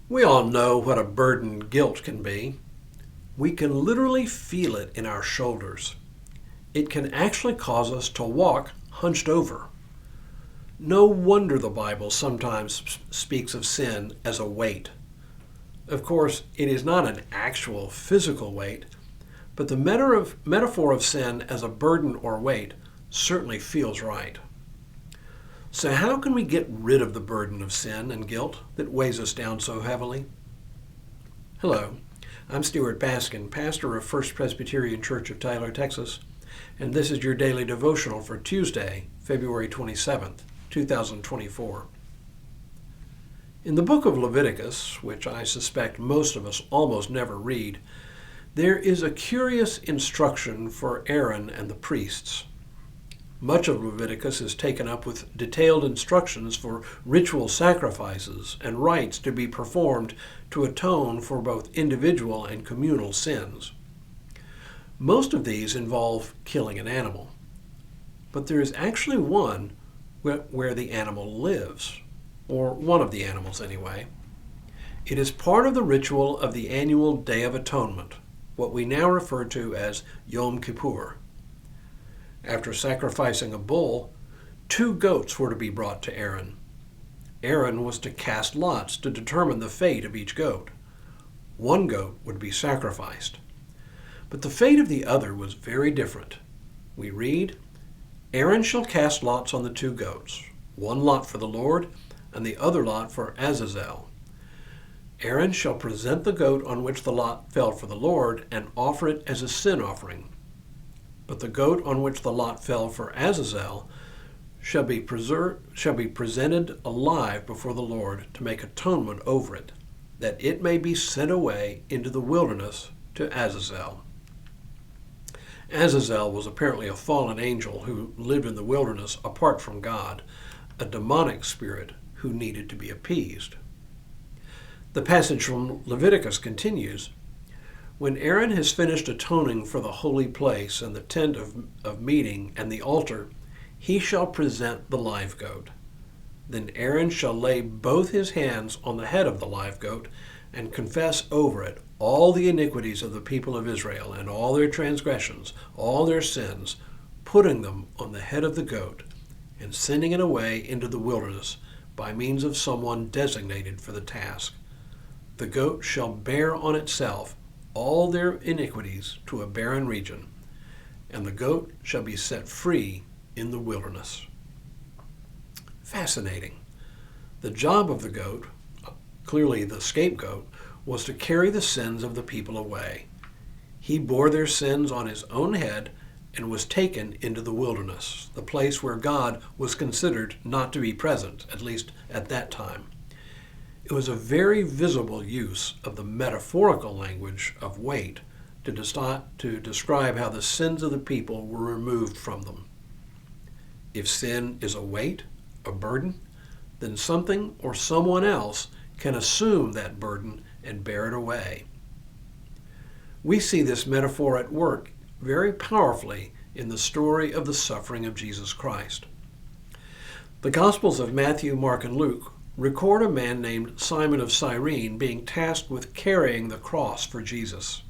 We all know what a burden guilt can be. We can literally feel it in our shoulders. It can actually cause us to walk hunched over. No wonder the Bible sometimes speaks of sin as a weight. Of course, it is not an actual physical weight, but the metaphor of sin as a burden or weight certainly feels right. So how can we get rid of the burden of sin and guilt that weighs us down so heavily? Hello, I'm Stuart Baskin, pastor of First Presbyterian Church of Tyler, Texas, and this is your daily devotional for Tuesday, February 27th, 2024. In the book of Leviticus, which I suspect most of us almost never read, there is a curious instruction for Aaron and the priests. Much of Leviticus is taken up with detailed instructions for ritual sacrifices and rites to be performed to atone for both individual and communal sins. Most of these involve killing an animal, but there is actually one where the animal lives, or one of the animals anyway. It is part of the ritual of the annual Day of Atonement, what we now refer to as Yom Kippur. After sacrificing a bull, 2 goats were to be brought to Aaron. Aaron was to cast lots to determine the fate of each goat. 1 goat would be sacrificed. But the fate of the other was very different. We read, "Aaron shall cast lots on the 2 goats, 1 lot for the Lord, and the other lot for Azazel. Aaron shall present the goat on which the lot fell for the Lord and offer it as a sin offering. But the goat on which the lot fell for Azazel shall be presented alive before the Lord to make atonement over it, that it may be sent away into the wilderness to Azazel." Azazel was apparently a fallen angel who lived in the wilderness apart from God, a demonic spirit who needed to be appeased. The passage from Leviticus continues, "When Aaron has finished atoning for the holy place and the tent of meeting and the altar, he shall present the live goat. Then Aaron shall lay both his hands on the head of the live goat and confess over it all the iniquities of the people of Israel and all their transgressions, all their sins, putting them on the head of the goat and sending it away into the wilderness by means of someone designated for the task. The goat shall bear on itself all their iniquities to a barren region, and the goat shall be set free in the wilderness." Fascinating. The job of the goat, clearly the scapegoat, was to carry the sins of the people away. He bore their sins on his own head and was taken into the wilderness, the place where God was considered not to be present, at least at that time. It was a very visible use of the metaphorical language of weight to describe how the sins of the people were removed from them. If sin is a weight, a burden, then something or someone else can assume that burden and bear it away. We see this metaphor at work very powerfully in the story of the suffering of Jesus Christ. The Gospels of Matthew, Mark, and Luke record a man named Simon of Cyrene being tasked with carrying the cross for Jesus.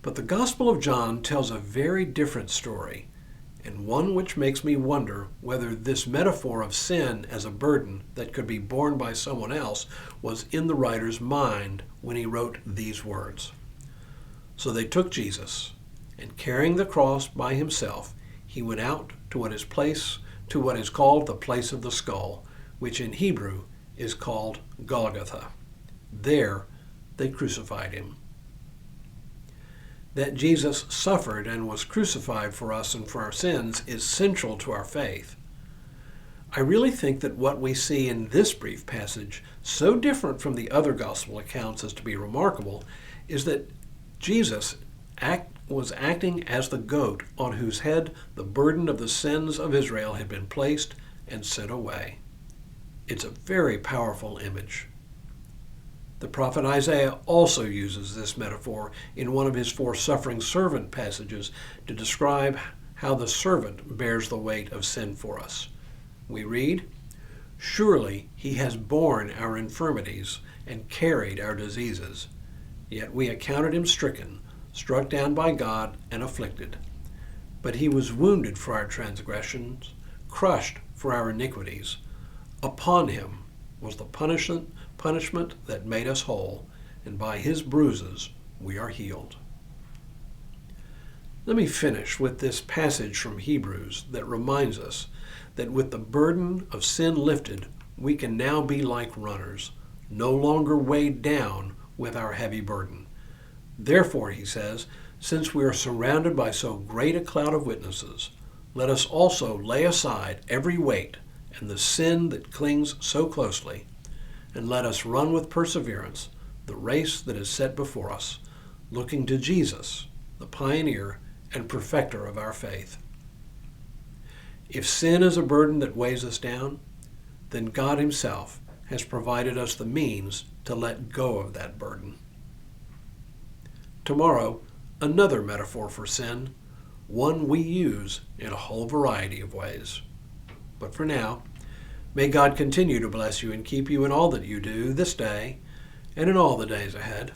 But the Gospel of John tells a very different story, and one which makes me wonder whether this metaphor of sin as a burden that could be borne by someone else was in the writer's mind when he wrote these words. "So they took Jesus, and carrying the cross by himself, he went out to what is called the place of the skull, which in Hebrew is called Golgotha. There they crucified him." That Jesus suffered and was crucified for us and for our sins is central to our faith. I really think that what we see in this brief passage, so different from the other gospel accounts as to be remarkable, is that Jesus was acting as the goat on whose head the burden of the sins of Israel had been placed and sent away. It's a very powerful image. The prophet Isaiah also uses this metaphor in one of his 4 suffering servant passages to describe how the servant bears the weight of sin for us. We read, "Surely he has borne our infirmities and carried our diseases. Yet we accounted him stricken, struck down by God, and afflicted. But he was wounded for our transgressions, crushed for our iniquities. Upon him was the punishment that made us whole, and by his bruises we are healed. Let me finish with this passage from Hebrews that reminds us that with the burden of sin lifted, we can now be like runners, no longer weighed down with our heavy burden. Therefore, he says, since we are surrounded by so great a cloud of witnesses, let us also lay aside every weight and the sin that clings so closely, and let us run with perseverance the race that is set before us, looking to Jesus, the pioneer and perfecter of our faith. If sin is a burden that weighs us down, then God himself has provided us the means to let go of that burden. Tomorrow, another metaphor for sin, one we use in a whole variety of ways. But for now, may God continue to bless you and keep you in all that you do this day and in all the days ahead.